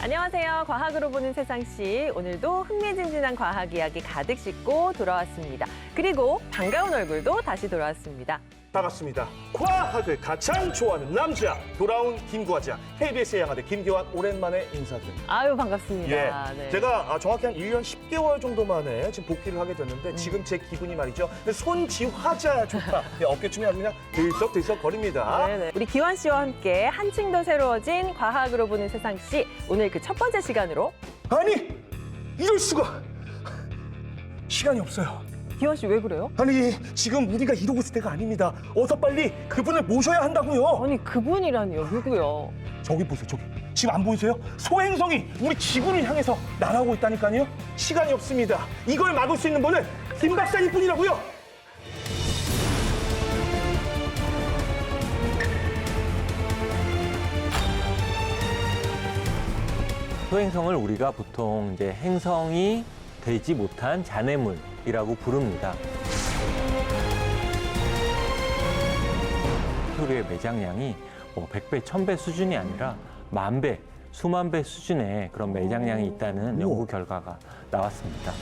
안녕하세요. 과학으로 보는 세상씨. 오늘도 흥미진진한 과학 이야기 가득 싣고 돌아왔습니다. 그리고 반가운 얼굴도 다시 돌아왔습니다. 반갑습니다. 과학을 가장 좋아하는 남자, 돌아온 김과장, KBS의 양아대 김기환 오랜만에 인사드립니다. 아유, 반갑습니다. 예, 네. 제가 정확히 한 1년 10개월 정도 만에 지금 복귀를 하게 됐는데 지금 제 기분이 말이죠. 손지화자 좋다. 어깨춤이 아주 그냥 들썩들썩 거립니다. 네네. 우리 기환 씨와 함께 한층 더 새로워진 과학으로 보는 세상씨. 오늘 그 첫 번째 시간으로 아니, 이럴 수가. 시간이 없어요. 기환 씨 왜 그래요? 아니, 지금 우리가 이러고 있을 때가 아닙니다. 어서 빨리 그분을 모셔야 한다고요. 아니, 그분이라니요. 누구요? 저기 보세요, 저기. 지금 안 보이세요? 소행성이 우리 지구를 향해서 날아오고 있다니까요. 시간이 없습니다. 이걸 막을 수 있는 분은 김 박사님 뿐이라고요. 소행성을 우리가 보통 이제 행성이 되지 못한 잔해물이라고 부릅니다. 표류의 매장량이 100배, 1000배 수준이 아니라 10,000배, 수만 배 수준의 그런 매장량이 있다는 연구 결과가 나왔습니다.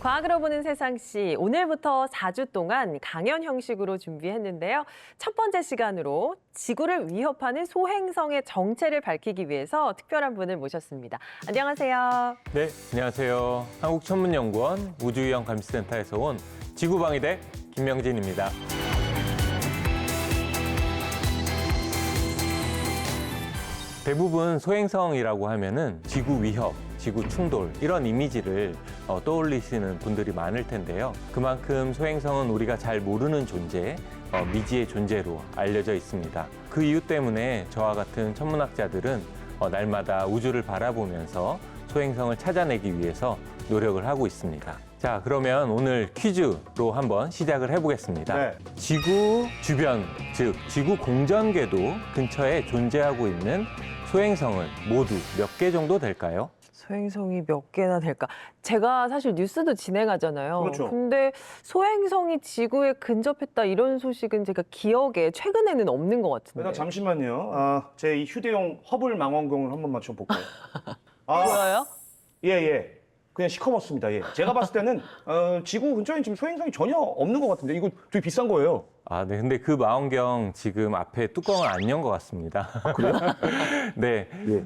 과학으로 보는 세상씨, 오늘부터 4주 동안 강연 형식으로 준비했는데요. 첫 번째 시간으로 지구를 위협하는 소행성의 정체를 밝히기 위해서 특별한 분을 모셨습니다. 안녕하세요. 네, 안녕하세요. 한국천문연구원 우주위험감시센터에서 온 지구방위대 김명진입니다. 대부분 소행성이라고 하면은 지구 위협, 지구 충돌 이런 이미지를 떠올리시는 분들이 많을 텐데요. 그만큼 소행성은 우리가 잘 모르는 존재, 미지의 존재로 알려져 있습니다. 그 이유 때문에 저와 같은 천문학자들은 날마다 우주를 바라보면서 소행성을 찾아내기 위해서 노력을 하고 있습니다. 자, 그러면 오늘 퀴즈로 한번 시작을 해보겠습니다. 네. 지구 주변, 즉 지구 공전궤도 근처에 존재하고 있는 소행성은 모두 몇 개 정도 될까요? 소행성이 몇 개나 될까? 제가 사실 뉴스도 진행하잖아요. 그렇죠. 근데 소행성이 지구에 근접했다 이런 소식은 제가 기억에 최근에는 없는 것 같은데. 일단 잠시만요. 제 이 휴대용 허블 망원경을 한번 맞춰볼까요? 뭐예요? 예. 그냥 시커멓습니다. 예. 제가 봤을 때는 지구 근처에 지금 소행성이 전혀 없는 것 같은데 이거 되게 비싼 거예요. 아, 네. 근데 그 망원경 지금 앞에 뚜껑을 안 연 것 같습니다. 그래요? 네. 예.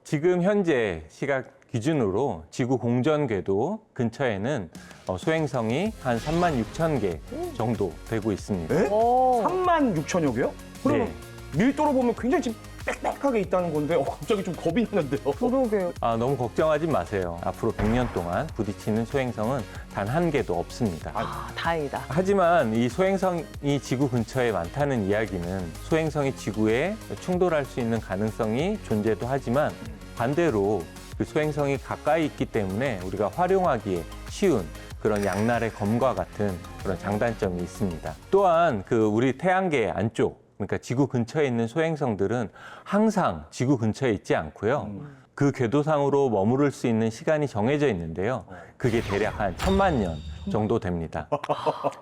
지금 현재 시각 기준으로 지구 공전궤도 근처에는 소행성이 한 36,000개 정도 되고 있습니다. 네? 오. 36,000여 개요? 그러면 네. 밀도로 보면 굉장히 지금 빽빽하게 있다는 건데 갑자기 좀 겁이 나는데요. 그러게요. 아, 너무 걱정하지 마세요. 앞으로 100년 동안 부딪히는 소행성은 단 한 개도 없습니다. 다행이다. 하지만 이 소행성이 지구 근처에 많다는 이야기는 소행성이 지구에 충돌할 수 있는 가능성이 존재도 하지만 반대로 그 소행성이 가까이 있기 때문에 우리가 활용하기에 쉬운 그런 양날의 검과 같은 그런 장단점이 있습니다. 또한 그 우리 태양계 안쪽, 그러니까 지구 근처에 있는 소행성들은 항상 지구 근처에 있지 않고요. 그 궤도상으로 머무를 수 있는 시간이 정해져 있는데요. 그게 대략 한 1,000만 년 정도 됩니다.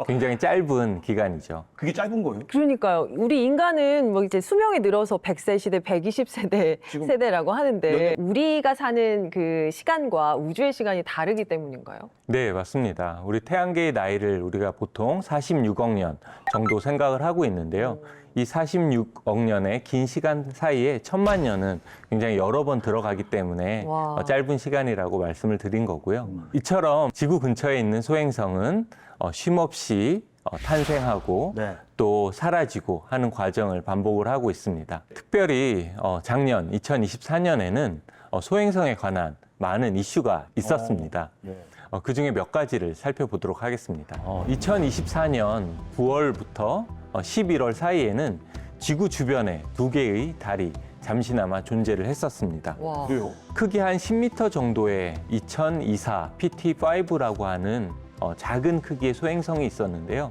굉장히 짧은 기간이죠. 그게 짧은 거예요? 그러니까요. 우리 인간은 뭐 이제 수명이 늘어서 100세 시대, 120세대 지금 세대라고 하는데 우리가 사는 그 시간과 우주의 시간이 다르기 때문인가요? 네, 맞습니다. 우리 태양계의 나이를 우리가 보통 46억 년 정도 생각을 하고 있는데요. 이 46억 년의 긴 시간 사이에 1,000만 년은 굉장히 여러 번 들어가기 때문에 와. 짧은 시간이라고 말씀을 드린 거고요. 이처럼 지구 근처에 있는 소행성은 쉼없이 탄생하고 네. 또 사라지고 하는 과정을 반복을 하고 있습니다. 특별히 작년 2024년에는 소행성에 관한 많은 이슈가 있었습니다. 네. 그중에 몇 가지를 살펴보도록 하겠습니다. 2024년 9월부터 11월 사이에는 지구 주변에 2개의 달이 잠시나마 존재를 했었습니다. 와. 그래요? 크기 한 10m 정도의 2024 PT5라고 하는 작은 크기의 소행성이 있었는데요.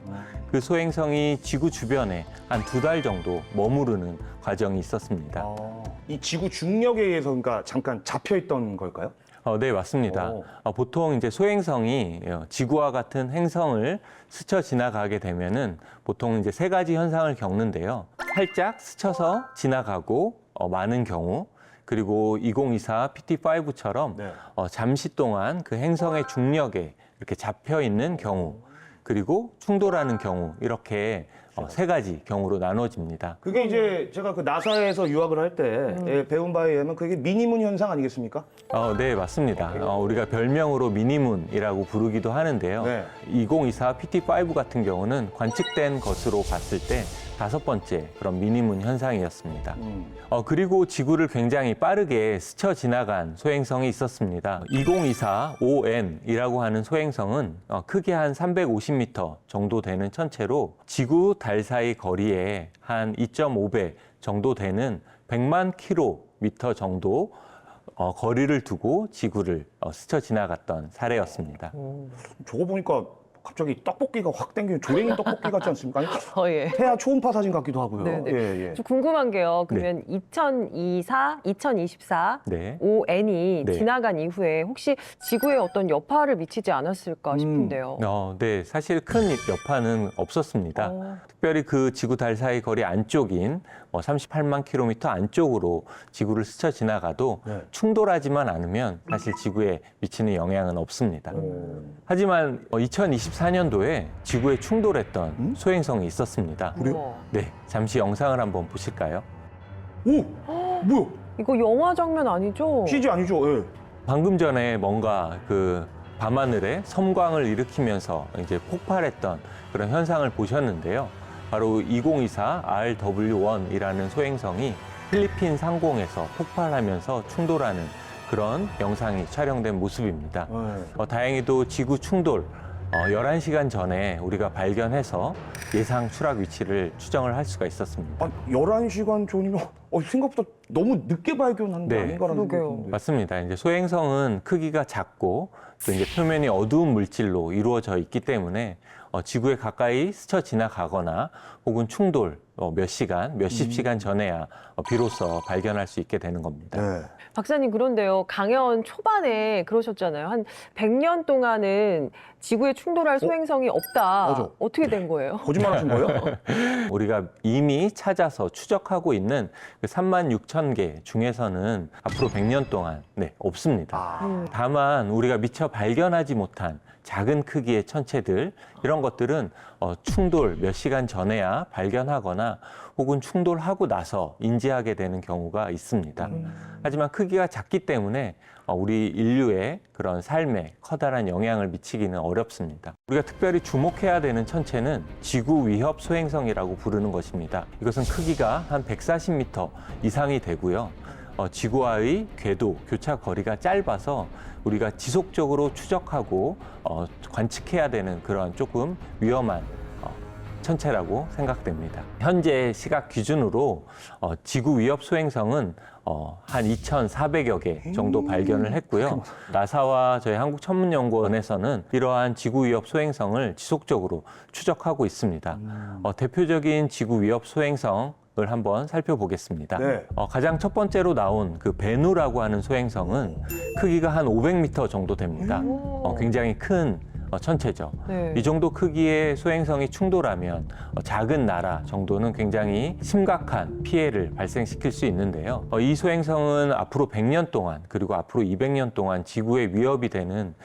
그 소행성이 지구 주변에 한 2달 정도 머무르는 과정이 있었습니다. 이 지구 중력에 의해서 그러니까 잠깐 잡혀 있던 걸까요? 네, 맞습니다. 오. 보통 이제 소행성이 지구와 같은 행성을 스쳐 지나가게 되면은 보통 이제 3가지 현상을 겪는데요. 살짝 스쳐서 지나가고 많은 경우, 그리고 2024 PT5처럼 네. 잠시 동안 그 행성의 중력에 이렇게 잡혀 있는 경우, 그리고 충돌하는 경우, 이렇게 3가지 경우로 나눠집니다. 그게 이제 제가 그 나사에서 유학을 할 때 배운 바에 의하면 그게 미니문 현상 아니겠습니까? 네, 맞습니다. 우리가 별명으로 미니문이라고 부르기도 하는데요. 네. 2024 PT5 같은 경우는 관측된 것으로 봤을 때 5번째 그런 미니문 현상이었습니다. 그리고 지구를 굉장히 빠르게 스쳐 지나간 소행성이 있었습니다. 2024 ON이라고 하는 소행성은 크게 한 350m 정도 되는 천체로 지구 달 사이 거리에 한 2.5배 정도 되는 100만 킬로미터 정도 거리를 두고 지구를 스쳐 지나갔던 사례였습니다. 저거 보니까 갑자기 떡볶이가 확 땡기는 조랭이 떡볶이 같지 않습니까? 아니, 예. 태아 초음파 사진 같기도 하고요. 네네. 예, 예. 좀 궁금한 게요. 그러면 2024, 2024 네. ON이 네. 지나간 이후에 혹시 지구에 어떤 여파를 미치지 않았을까 싶은데요. 네, 사실 큰 여파는 없었습니다. 특별히 그 지구 달 사이 거리 안쪽인 38만 킬로미터 안쪽으로 지구를 스쳐 지나가도 네. 충돌하지만 않으면 사실 지구에 미치는 영향은 없습니다. 하지만 2024년도에 지구에 충돌했던 소행성이 있었습니다. 우와. 네, 잠시 영상을 한번 보실까요? 오! 뭐야? 이거 영화 장면 아니죠? CG 아니죠? 예. 방금 전에 뭔가 그 밤하늘에 섬광을 일으키면서 이제 폭발했던 그런 현상을 보셨는데요. 바로 2024 RW1이라는 소행성이 필리핀 상공에서 폭발하면서 충돌하는 그런 영상이 촬영된 모습입니다. 다행히도 지구 충돌 11시간 전에 우리가 발견해서 예상 추락 위치를 추정을 할 수가 있었습니다. 11시간 전이면 생각보다 너무 늦게 발견한 게 네. 아닌가라는 생각이 그러게요. 드는데. 맞습니다. 이제 소행성은 크기가 작고 또 이제 표면이 어두운 물질로 이루어져 있기 때문에 지구에 가까이 스쳐 지나가거나 혹은 충돌 몇 시간, 몇십 시간 전에야 비로소 발견할 수 있게 되는 겁니다. 네. 박사님, 그런데요. 강연 초반에 그러셨잖아요. 한 100년 동안은 지구에 충돌할 소행성이 없다. 맞아. 어떻게 된 거예요? 거짓말 하신 거예요? 우리가 이미 찾아서 추적하고 있는 그 3만 6천 개 중에서는 앞으로 100년 동안 없습니다. 다만 우리가 미처 발견하지 못한 작은 크기의 천체들, 이런 것들은 충돌 몇 시간 전에야 발견하거나 혹은 충돌하고 나서 인지하게 되는 경우가 있습니다. 하지만 크기가 작기 때문에 우리 인류의 그런 삶에 커다란 영향을 미치기는 어렵습니다. 우리가 특별히 주목해야 되는 천체는 지구 위협 소행성이라고 부르는 것입니다. 이것은 크기가 한 140m 이상이 되고요. 지구와의 궤도, 교차 거리가 짧아서 우리가 지속적으로 추적하고 관측해야 되는 그런 조금 위험한 천체라고 생각됩니다. 현재 시각 기준으로 지구 위협 소행성은 한 2,400여 개 정도 발견을 했고요. 나사와 저희 한국천문연구원에서는 이러한 지구 위협 소행성을 지속적으로 추적하고 있습니다. 대표적인 지구 위협 소행성 을 한번 살펴보겠습니다. 네. 가장 첫 번째로 나온 그 베누라고 하는 소행성은 크기가 한 500m 정도 됩니다. 굉장히 큰 천체죠. 네. 이 정도 크기의 소행성이 충돌하면 작은 나라 정도는 굉장히 심각한 피해를 발생시킬 수 있는데요. 이 소행성은 앞으로 100년 동안 그리고 앞으로 200년 동안 지구에 위협이 되는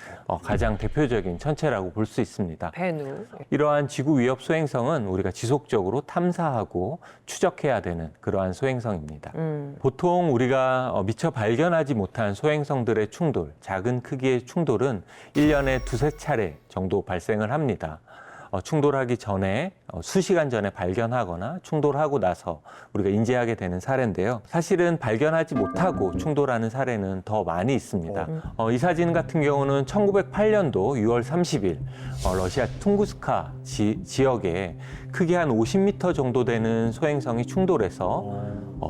가장 대표적인 천체라고 볼 수 있습니다. 베누. 이러한 지구 위협 소행성은 우리가 지속적으로 탐사하고 추적해야 되는 그러한 소행성입니다. 보통 우리가 미처 발견하지 못한 소행성들의 충돌, 작은 크기의 충돌은 1년에 두세 차례 정도 발생을 합니다. 충돌하기 전에 수시간 전에 발견하거나 충돌하고 나서 우리가 인지하게 되는 사례인데요. 사실은 발견하지 못하고 충돌하는 사례는 더 많이 있습니다. 이 사진 같은 경우는 1908년도 6월 30일 러시아 퉁구스카 지역에 크기 한 50m 정도 되는 소행성이 충돌해서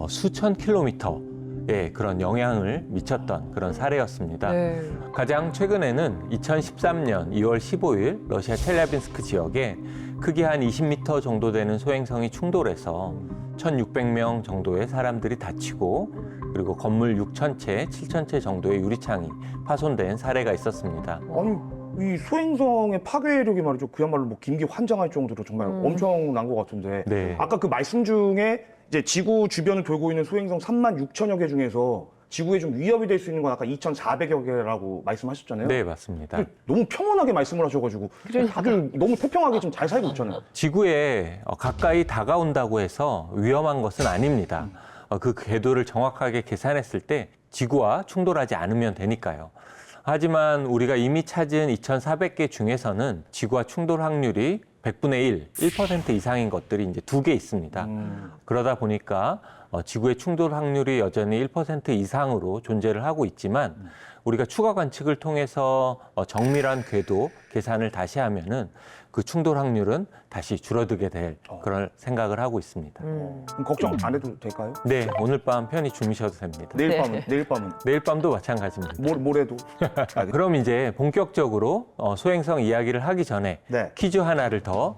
수천 킬로미터 그런 영향을 미쳤던 그런 사례였습니다. 네. 가장 최근에는 2013년 2월 15일 러시아 첼라빈스크 지역에 크기 한 20m 정도 되는 소행성이 충돌해서 1,600명 정도의 사람들이 다치고 그리고 건물 6,000채, 7,000채 정도의 유리창이 파손된 사례가 있었습니다. 아니 이 소행성의 파괴력이 말이죠. 그야말로 뭐 김기환장할 정도로 정말 엄청난 것 같은데. 네. 아까 그 말씀 중에 이제 지구 주변을 돌고 있는 소행성 36,000여 개 중에서 지구에 좀 위협이 될 수 있는 건 아까 2,400여 개라고 말씀하셨잖아요. 네, 맞습니다. 근데 너무 평온하게 말씀을 하셔가지고 다들 너무 태평하게 좀 잘 살고 있잖아요. 지구에 가까이 다가온다고 해서 위험한 것은 아닙니다. 그 궤도를 정확하게 계산했을 때 지구와 충돌하지 않으면 되니까요. 하지만 우리가 이미 찾은 2,400개 중에서는 지구와 충돌 확률이 100분의 1, 1% 이상인 것들이 이제 2개 있습니다. 그러다 보니까 지구의 충돌 확률이 여전히 1% 이상으로 존재를 하고 있지만 우리가 추가 관측을 통해서 정밀한 궤도 계산을 다시 하면은 그 충돌 확률은 다시 줄어들게 될 그런 생각을 하고 있습니다. 그럼 걱정 안 해도 될까요? 네, 오늘 밤 편히 주무셔도 됩니다. 내일 밤은 내일 밤도 마찬가지입니다. 모레도. 그럼 이제 본격적으로 소행성 이야기를 하기 전에 네. 퀴즈 하나를 더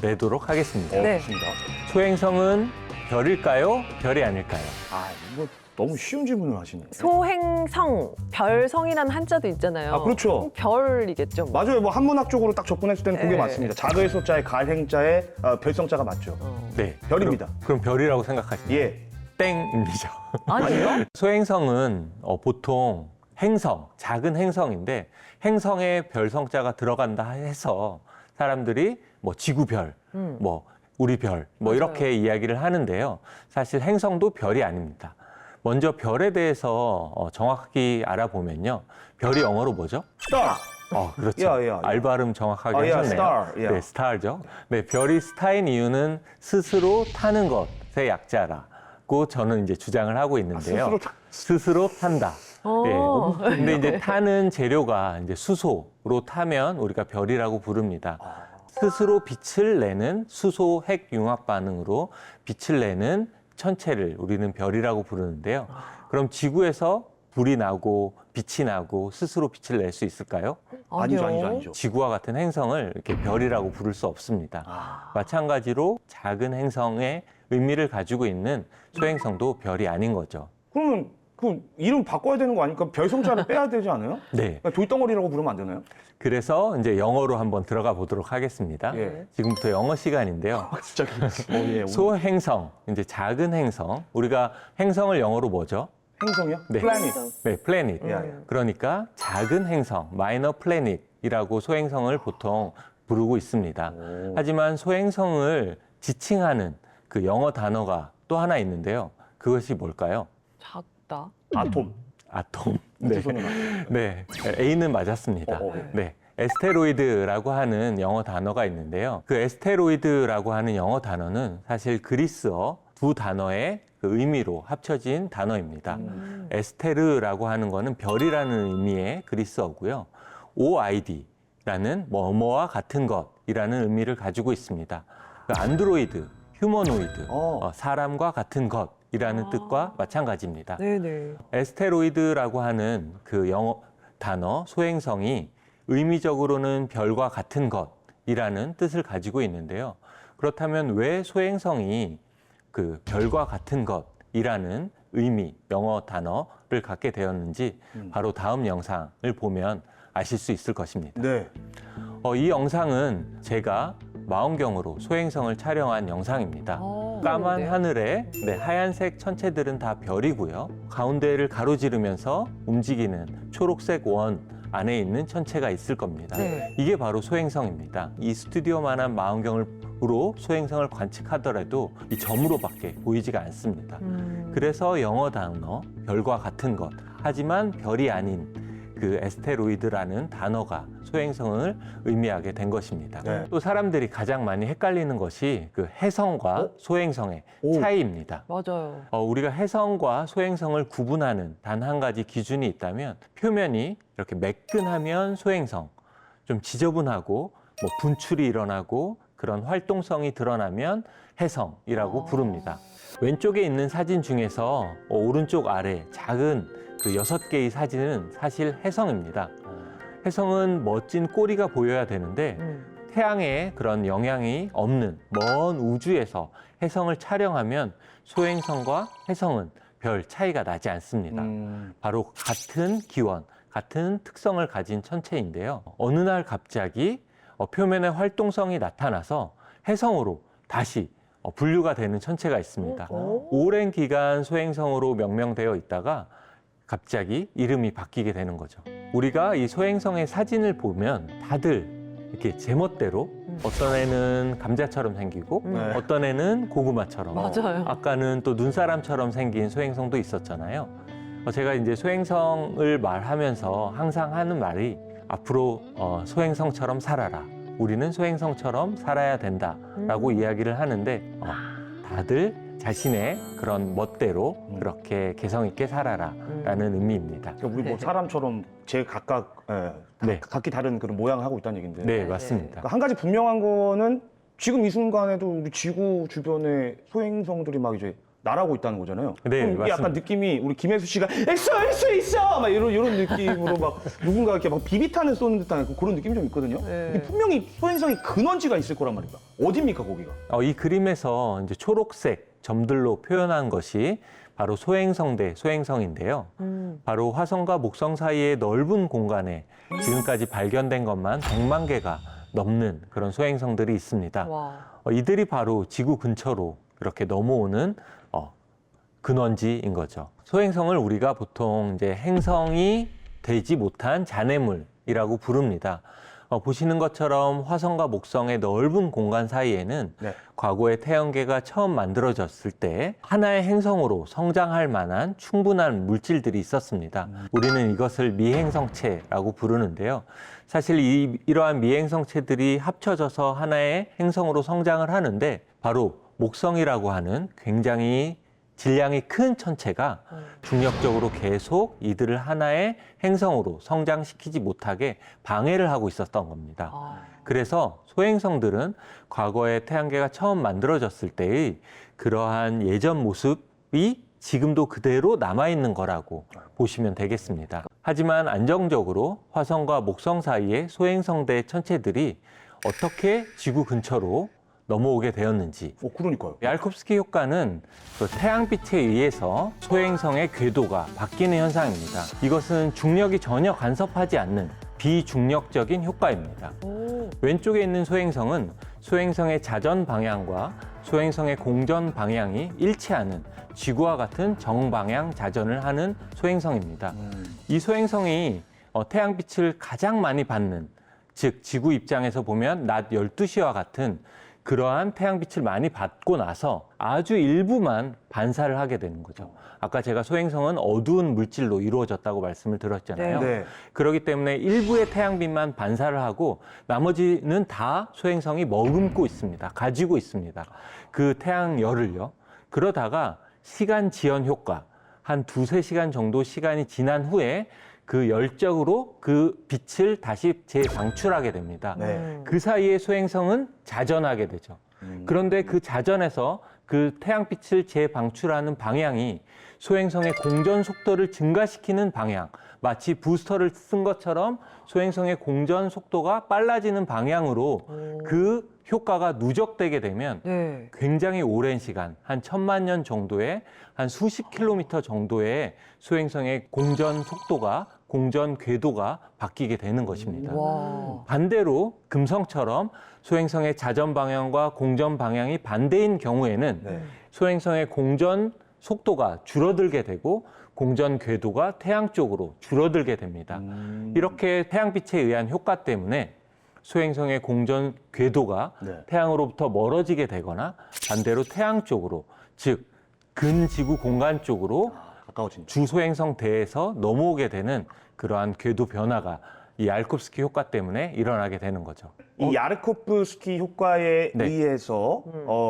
내도록 하겠습니다. 네. 좋습니다. 소행성은 별일까요? 별이 아닐까요? 아 이거 너무 쉬운 질문을 하시네. 소행성, 별성이라는 한자도 있잖아요. 아, 그렇죠. 별이겠죠. 뭐. 맞아요. 뭐 한문학적으로 딱 접근했을 때는 그게 네. 맞습니다. 자의 소자에 갈행자에 별성자가 맞죠. 네. 별입니다. 그럼 별이라고 생각하시면 예. 땡입니다. 아니에요? 소행성은 보통 행성, 작은 행성인데 행성에 별성자가 들어간다 해서 사람들이 뭐 지구별, 뭐 우리 별, 뭐 맞아요. 이렇게 이야기를 하는데요. 사실 행성도 별이 아닙니다. 먼저 별에 대해서 정확히 알아보면요. 별이 영어로 뭐죠? 스타. 그렇죠. 야, 야, 야. 알 발음 정확하게 야, 하셨네요. star, 야. 네, 스타죠. 네, 별이 스타인 이유는 스스로 타는 것의 약자라고 저는 이제 주장을 하고 있는데요. 스스로 탄다. 어. 네. 근데 이제 타는 재료가 이제 수소로 타면 우리가 별이라고 부릅니다. 스스로 빛을 내는 수소 핵 융합 반응으로 빛을 내는 천체를 우리는 별이라고 부르는데요. 그럼 지구에서 불이 나고 빛이 나고 스스로 빛을 낼 수 있을까요? 아니죠. 지구와 같은 행성을 이렇게 별이라고 부를 수 없습니다. 마찬가지로 작은 행성의 의미를 가지고 있는 소행성도 별이 아닌 거죠. 그러면 그 이름 바꿔야 되는 거 아니까 별성자를 빼야 되지 않아요? 네. 그냥 돌덩어리라고 부르면 안 되나요? 그래서 이제 영어로 한번 들어가 보도록 하겠습니다. 예. 지금부터 영어 시간인데요. 진짜. 예. 소행성, 이제 작은 행성. 우리가 행성을 영어로 뭐죠? 행성이요? 네. 플래닛. 네, 플래닛. 예. 그러니까 작은 행성, 마이너 플래닛이라고 소행성을 보통 부르고 있습니다. 하지만 소행성을 지칭하는 그 영어 단어가 또 하나 있는데요. 그것이 뭘까요? 작다. 아톰. 아톰. 네. 손은 아톰. 네, A는 맞았습니다. 네. 네. 에스테로이드라고 하는 영어 단어가 있는데요. 그 에스테로이드라고 하는 영어 단어는 사실 그리스어 두 단어의 그 의미로 합쳐진 단어입니다. 에스테르라고 하는 거는 별이라는 의미의 그리스어고요. OID라는 뭐뭐와 같은 것이라는 의미를 가지고 있습니다. 그 안드로이드, 휴머노이드, 사람과 같은 것이라는 뜻과 마찬가지입니다. 네네. 에스테로이드라고 하는 그 영어 단어 소행성이 의미적으로는 별과 같은 것이라는 뜻을 가지고 있는데요. 그렇다면 왜 소행성이 그 별과 같은 것이라는 의미, 영어 단어를 갖게 되었는지 바로 다음 영상을 보면 아실 수 있을 것입니다. 네. 이 영상은 제가 망원경으로 소행성을 촬영한 영상입니다. 까만 그런데요? 하늘에 하얀색 천체들은 다 별이고요. 가운데를 가로지르면서 움직이는 초록색 원 안에 있는 천체가 있을 겁니다. 네. 이게 바로 소행성입니다. 이 스튜디오만한 망원경으로 소행성을 관측하더라도 이 점으로밖에 보이지가 않습니다. 그래서 영어 단어 별과 같은 것, 하지만 별이 아닌 그 에스테로이드라는 단어가 소행성을 의미하게 된 것입니다. 네. 또 사람들이 가장 많이 헷갈리는 것이 그 해성과 소행성의 차이입니다. 맞아요. 우리가 해성과 소행성을 구분하는 단 한 가지 기준이 있다면 표면이 이렇게 매끈하면 소행성, 좀 지저분하고 뭐 분출이 일어나고 그런 활동성이 드러나면 해성이라고 부릅니다. 왼쪽에 있는 사진 중에서 오른쪽 아래 작은 그 6개의 사진은 사실 혜성입니다. 혜성은 멋진 꼬리가 보여야 되는데 태양의 그런 영향이 없는 먼 우주에서 혜성을 촬영하면 소행성과 혜성은 별 차이가 나지 않습니다. 바로 같은 기원, 같은 특성을 가진 천체인데요. 어느 날 갑자기 표면의 활동성이 나타나서 혜성으로 다시 분류가 되는 천체가 있습니다. 오랜 기간 소행성으로 명명되어 있다가 갑자기 이름이 바뀌게 되는 거죠. 우리가 이 소행성의 사진을 보면 다들 이렇게 제멋대로 어떤 애는 감자처럼 생기고 어떤 애는 고구마처럼 맞아요. 아까는 또 눈사람처럼 생긴 소행성도 있었잖아요. 제가 이제 소행성을 말하면서 항상 하는 말이 앞으로 소행성처럼 살아라. 우리는 소행성처럼 살아야 된다라고 이야기를 하는데 다들 자신의 그런 멋대로 그렇게 개성 있게 살아라라는 의미입니다. 그러니까 우리 뭐 사람처럼 제 각각 네. 각기 다른 그런 모양을 하고 있다는 얘기인데. 네, 맞습니다. 그러니까 한 가지 분명한 거는 지금 이 순간에도 우리 지구 주변에 소행성들이 막 이제 날아오고 있다는 거잖아요. 네, 그럼 이게 약간 맞습니다. 느낌이 우리 김혜수 씨가 있어 막 이런 느낌으로 막 누군가 이렇게 막 비비탄을 쏘는 듯한 그런 느낌이 좀 있거든요. 네. 이게 분명히 소행성이 근원지가 있을 거란 말입니다. 어디입니까 거기가? 이 그림에서 이제 초록색 점들로 표현한 것이 바로 소행성대 소행성인데요. 바로 화성과 목성 사이의 넓은 공간에 지금까지 발견된 것만 100만 개가 넘는 그런 소행성들이 있습니다. 와. 이들이 바로 지구 근처로 이렇게 넘어오는 근원지인 거죠. 소행성을 우리가 보통 이제 행성이 되지 못한 잔해물이라고 부릅니다. 보시는 것처럼 화성과 목성의 넓은 공간 사이에는 네. 과거에 태양계가 처음 만들어졌을 때 하나의 행성으로 성장할 만한 충분한 물질들이 있었습니다. 우리는 이것을 미행성체라고 부르는데요. 사실 이러한 미행성체들이 합쳐져서 하나의 행성으로 성장을 하는데 바로 목성이라고 하는 굉장히 질량이 큰 천체가 중력적으로 계속 이들을 하나의 행성으로 성장시키지 못하게 방해를 하고 있었던 겁니다. 그래서 소행성들은 과거에 태양계가 처음 만들어졌을 때의 그러한 예전 모습이 지금도 그대로 남아있는 거라고 보시면 되겠습니다. 하지만 안정적으로 화성과 목성 사이의 소행성대 천체들이 어떻게 지구 근처로 넘어오게 되었는지. 그러니까요. 얄콥스키 효과는 그 태양빛에 의해서 소행성의 궤도가 바뀌는 현상입니다. 이것은 중력이 전혀 간섭하지 않는 비중력적인 효과입니다. 왼쪽에 있는 소행성은 소행성의 자전 방향과 소행성의 공전 방향이 일치하는 지구와 같은 정방향 자전을 하는 소행성입니다. 이 소행성이 태양빛을 가장 많이 받는, 즉 지구 입장에서 보면 낮 12시와 같은 그러한 태양빛을 많이 받고 나서 아주 일부만 반사를 하게 되는 거죠. 아까 제가 소행성은 어두운 물질로 이루어졌다고 말씀을 드렸잖아요. 네. 그렇기 때문에 일부의 태양빛만 반사를 하고 나머지는 다 소행성이 머금고 있습니다. 가지고 있습니다. 그 태양열을요. 그러다가 시간 지연 효과, 한 2-3시간 정도 시간이 지난 후에 그 열적으로 그 빛을 다시 재방출하게 됩니다. 네. 그 사이에 소행성은 자전하게 되죠. 그런데 그 자전에서 그 태양빛을 재방출하는 방향이 소행성의 공전 속도를 증가시키는 방향, 마치 부스터를 쓴 것처럼 소행성의 공전 속도가 빨라지는 방향으로 그 효과가 누적되게 되면 네. 굉장히 오랜 시간, 한 1000만 년 정도의 한 수십 킬로미터 정도의 소행성의 공전 속도가, 공전 궤도가 바뀌게 되는 것입니다. 와. 반대로 금성처럼 소행성의 자전 방향과 공전 방향이 반대인 경우에는 네. 소행성의 공전 속도가 줄어들게 되고 공전 궤도가 태양 쪽으로 줄어들게 됩니다. 이렇게 태양빛에 의한 효과 때문에 소행성의 공전 궤도가 네. 태양으로부터 멀어지게 되거나 반대로 태양 쪽으로, 즉 근지구 공간 쪽으로 가까워진. 주소행성 대에서 넘어오게 되는 그러한 궤도 변화가 이 얄콥스키 효과 때문에 일어나게 되는 거죠. 이 야르코프스키 효과에 네. 의해서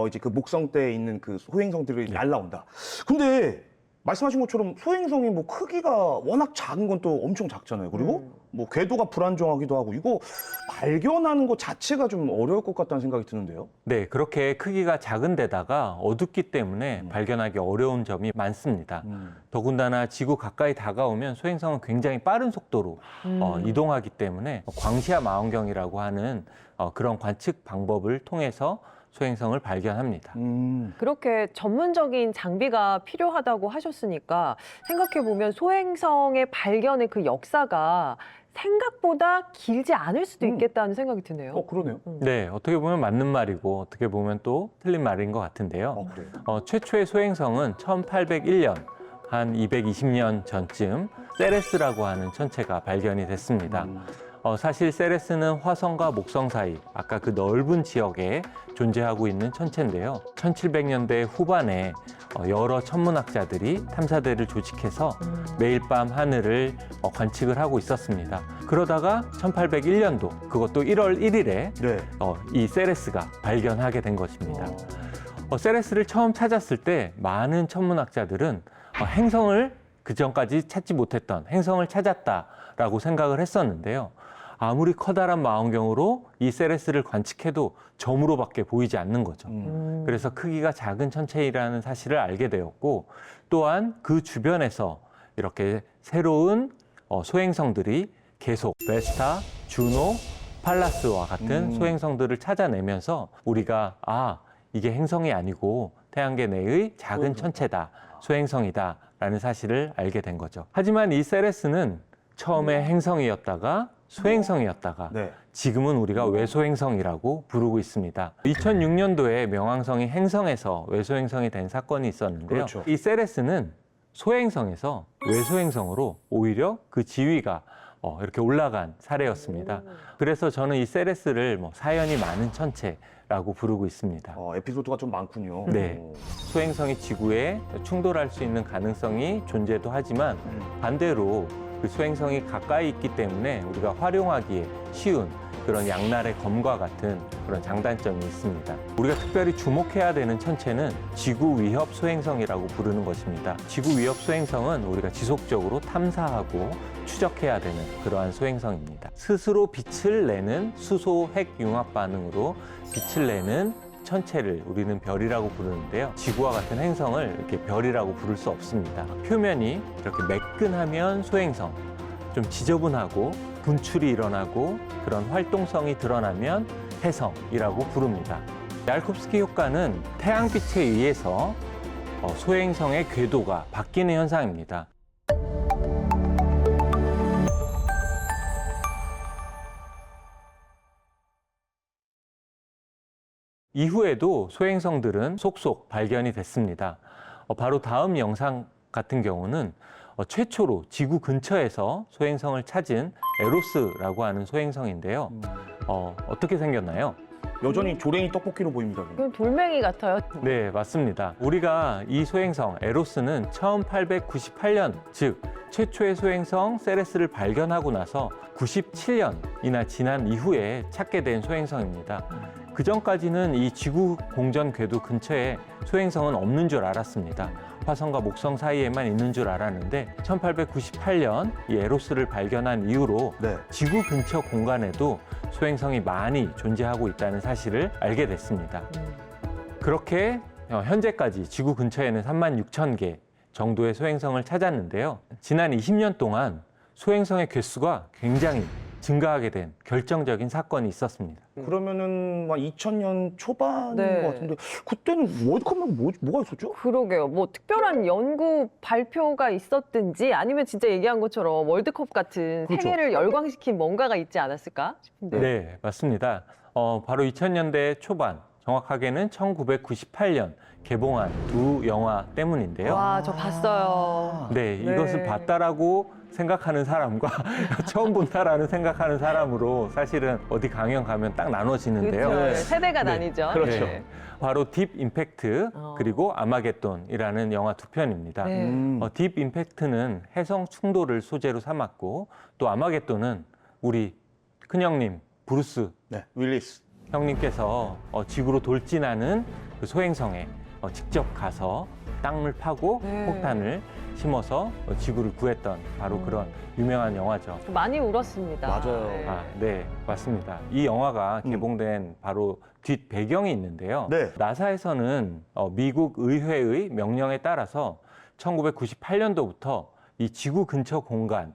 이제 그 목성대에 있는 그 소행성들이 날라온다. 근데 말씀하신 것처럼 소행성이 뭐 크기가 워낙 작은 건 또 엄청 작잖아요. 그리고 뭐 궤도가 불안정하기도 하고 이거 발견하는 것 자체가 좀 어려울 것 같다는 생각이 드는데요. 네, 그렇게 크기가 작은 데다가 어둡기 때문에 발견하기 어려운 점이 많습니다. 더군다나 지구 가까이 다가오면 소행성은 굉장히 빠른 속도로 이동하기 때문에 광시야 망원경이라고 하는 그런 관측 방법을 통해서 소행성을 발견합니다. 그렇게 전문적인 장비가 필요하다고 하셨으니까 생각해보면 소행성의 발견의 그 역사가 생각보다 길지 않을 수도 있겠다는 생각이 드네요. 그러네요. 네, 어떻게 보면 맞는 말이고 어떻게 보면 또 틀린 말인 것 같은데요. 그래요. 최초의 소행성은 1801년, 한 220년 전쯤 세레스라고 하는 천체가 발견이 됐습니다. 사실 세레스는 화성과 목성 사이, 아까 그 넓은 지역에 존재하고 있는 천체인데요. 1700년대 후반에 여러 천문학자들이 탐사대를 조직해서 매일 밤 하늘을 관측을 하고 있었습니다. 그러다가 1801년도, 그것도 1월 1일에 네. 이 세레스가 발견하게 된 것입니다. 세레스를 처음 찾았을 때 많은 천문학자들은 행성을 그전까지 찾지 못했던 행성을 찾았다라고 생각을 했었는데요. 아무리 커다란 망원경으로 이 세레스를 관측해도 점으로밖에 보이지 않는 거죠. 그래서 크기가 작은 천체이라는 사실을 알게 되었고, 또한 그 주변에서 이렇게 새로운 소행성들이 계속 베스타, 주노, 팔라스와 같은 소행성들을 찾아내면서 우리가 이게 행성이 아니고 태양계 내의 작은 천체다, 소행성이다 라는 사실을 알게 된 거죠. 하지만 이 세레스는 처음에 행성이었다가 소행성이었다가 네. 지금은 우리가 외소행성이라고 부르고 있습니다. 2006년도에 명왕성이 행성에서 외소행성이 된 사건이 있었는데요. 그렇죠. 이 세레스는 소행성에서 외소행성으로 오히려 그 지위가 이렇게 올라간 사례였습니다. 그래서 저는 이 세레스를 사연이 많은 천체라고 부르고 있습니다. 에피소드가 좀 많군요. 네. 소행성이 지구에 충돌할 수 있는 가능성이 존재도 하지만 반대로 그 소행성이 가까이 있기 때문에 우리가 활용하기에 쉬운 그런 양날의 검과 같은 그런 장단점이 있습니다. 우리가 특별히 주목해야 되는 천체는 지구 위협 소행성이라고 부르는 것입니다. 지구 위협 소행성은 우리가 지속적으로 탐사하고 추적해야 되는 그러한 소행성입니다. 스스로 빛을 내는 수소 핵 융합 반응으로 빛을 내는 천체를 우리는 별이라고 부르는데요. 지구와 같은 행성을 이렇게 별이라고 부를 수 없습니다. 표면이 이렇게 매끈하면 소행성, 좀 지저분하고 분출이 일어나고 그런 활동성이 드러나면 해성이라고 부릅니다. 얄콥스키 효과는 태양빛에 의해서 소행성의 궤도가 바뀌는 현상입니다. 이후에도 소행성들은 속속 발견이 됐습니다. 바로 다음 영상 같은 경우는 최초로 지구 근처에서 소행성을 찾은 에로스라고 하는 소행성인데요. 어떻게 생겼나요? 여전히 조랭이 떡볶이로 보입니다. 그럼 돌멩이 같아요. 네, 맞습니다. 우리가 이 소행성 에로스는 1898년, 즉 최초의 소행성 세레스를 발견하고 나서 97년이나 지난 이후에 찾게 된 소행성입니다. 그 전까지는 이 지구 공전 궤도 근처에 소행성은 없는 줄 알았습니다. 화성과 목성 사이에만 있는 줄 알았는데 1898년 이 에로스를 발견한 이후로 네. 지구 근처 공간에도 소행성이 많이 존재하고 있다는 사실을 알게 됐습니다. 그렇게 현재까지 지구 근처에는 36,000개 정도의 소행성을 찾았는데요. 지난 20년 동안 소행성의 개수가 굉장히 증가하게 된 결정적인 사건이 있었습니다. 그러면은 막 2000년 초반인 네. 것 같은데 그때는 월드컵만 뭐가 있었죠? 그러게요. 뭐 특별한 연구 발표가 있었든지 아니면 진짜 얘기한 것처럼 월드컵 같은 그렇죠. 세계를 열광시킨 뭔가가 있지 않았을까 싶은데. 네, 맞습니다. 바로 2000년대 초반, 정확하게는 1998년 개봉한 두 영화 때문인데요. 와, 저 봤어요. 네, 네. 이것을 봤다라고 생각하는 사람과 처음 본다라는 생각하는 사람으로 사실은 어디 강연 가면 딱 나눠지는데요. 그렇죠. 세대가 네. 나뉘죠. 그렇죠. 네. 바로 딥 임팩트 어. 그리고 아마겟돈이라는 영화 두 편입니다. 네. 딥 임팩트는 해성 충돌을 소재로 삼았고 또 아마겟돈은 우리 큰형님 브루스 네, 윌리스. 형님께서 지구로 돌진하는 그 소행성에 직접 가서 땅을 파고 네. 폭탄을 심어서 지구를 구했던 바로 그런 유명한 영화죠. 많이 울었습니다. 맞아요. 네. 네, 맞습니다. 이 영화가 개봉된 바로 뒷 배경이 있는데요. 네. 나사에서는 미국 의회의 명령에 따라서 1998년도부터 이 지구 근처 공간에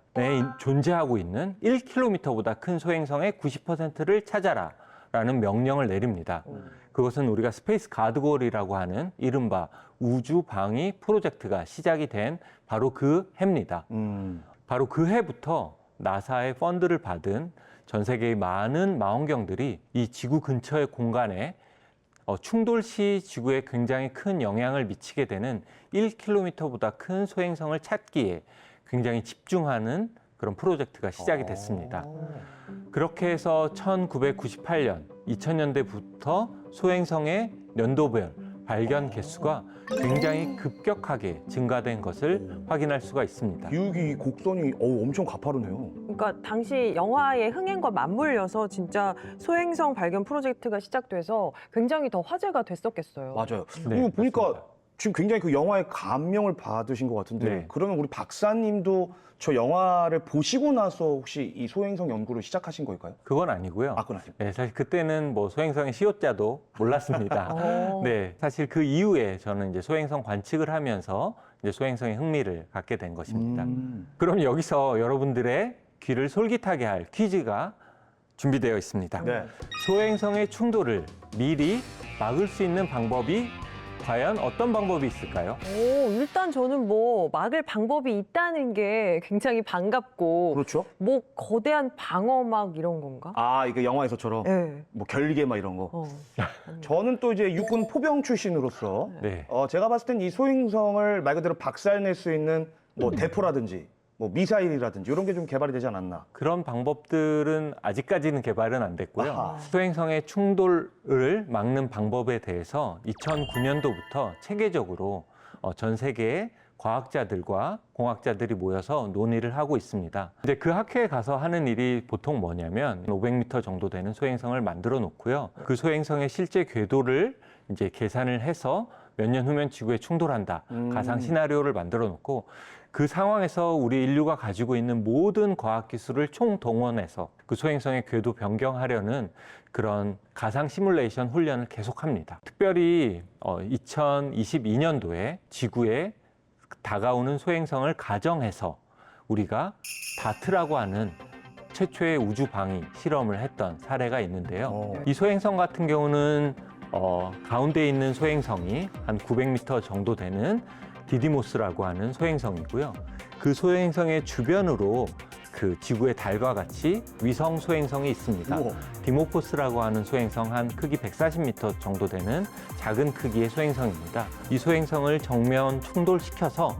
존재하고 있는 1km보다 큰 소행성의 90%를 찾아라 라는 명령을 내립니다. 그것은 우리가 스페이스 가드골이라고 하는 이른바 우주 방위 프로젝트가 시작이 된 바로 그 해입니다. 바로 그 해부터 나사의 펀드를 받은 전 세계의 많은 망원경들이 이 지구 근처의 공간에 충돌 시 지구에 굉장히 큰 영향을 미치게 되는 1km보다 큰 소행성을 찾기에 굉장히 집중하는 그런 프로젝트가 시작이 됐습니다. 그렇게 해서 1998년, 2000년대부터 소행성의 연도별 발견 개수가 굉장히 급격하게 증가된 것을 확인할 수가 있습니다. 기울기 곡선이 엄청 가파르네요. 그러니까 당시 영화의 흥행과 맞물려서 진짜 소행성 발견 프로젝트가 시작돼서 굉장히 더 화제가 됐었겠어요. 맞아요. 네, 그리고 보니까 맞습니다. 지금 굉장히 그 영화에 감명을 받으신 것 같은데 네. 그러면 우리 박사님도 저 영화를 보시고 나서 혹시 이 소행성 연구를 시작하신 걸까요? 그건 아니고요. 아, 그건 아니에요. 네, 사실 그때는 뭐 소행성의 시옷자도 몰랐습니다. 어. 네, 사실 그 이후에 저는 이제 소행성 관측을 하면서 이제 소행성에 흥미를 갖게 된 것입니다. 그럼 여기서 여러분들의 귀를 솔깃하게 할 퀴즈가 준비되어 있습니다. 네. 소행성의 충돌을 미리 막을 수 있는 방법이 과연 어떤 방법이 있을까요? 일단 저는 뭐 막을 방법이 있다는 게 굉장히 반갑고 그렇죠. 뭐 거대한 방어막 이런 건가? 아, 이게 영화에서처럼 네. 뭐 결계 막 이런 거. 어. 저는 또 이제 육군 포병 출신으로서 네. 제가 봤을 땐 이 소행성을 말 그대로 박살낼 수 있는 뭐 대포라든지 뭐 미사일이라든지 이런 게 좀 개발이 되지 않았나. 그런 방법들은 아직까지는 개발은 안 됐고요. 아하. 소행성의 충돌을 막는 방법에 대해서 2009년도부터 체계적으로 전 세계의 과학자들과 공학자들이 모여서 논의를 하고 있습니다. 근데 그 학회에 가서 하는 일이 보통 뭐냐면 500m 정도 되는 소행성을 만들어 놓고요. 그 소행성의 실제 궤도를 이제 계산을 해서 몇 년 후면 지구에 충돌한다. 가상 시나리오를 만들어 놓고 그 상황에서 우리 인류가 가지고 있는 모든 과학기술을 총동원해서 그 소행성의 궤도 변경하려는 그런 가상 시뮬레이션 훈련을 계속합니다. 특별히 2022년도에 지구에 다가오는 소행성을 가정해서 우리가 다트라고 하는 최초의 우주 방위 실험을 했던 사례가 있는데요. 이 소행성 같은 경우는 가운데 있는 소행성이 한 900m 정도 되는 디디모스라고 하는 소행성이고요. 그 소행성의 주변으로 그 지구의 달과 같이 위성 소행성이 있습니다. 우와. 디모포스라고 하는 소행성 한 크기 140m 정도 되는 작은 크기의 소행성입니다. 이 소행성을 정면 충돌시켜서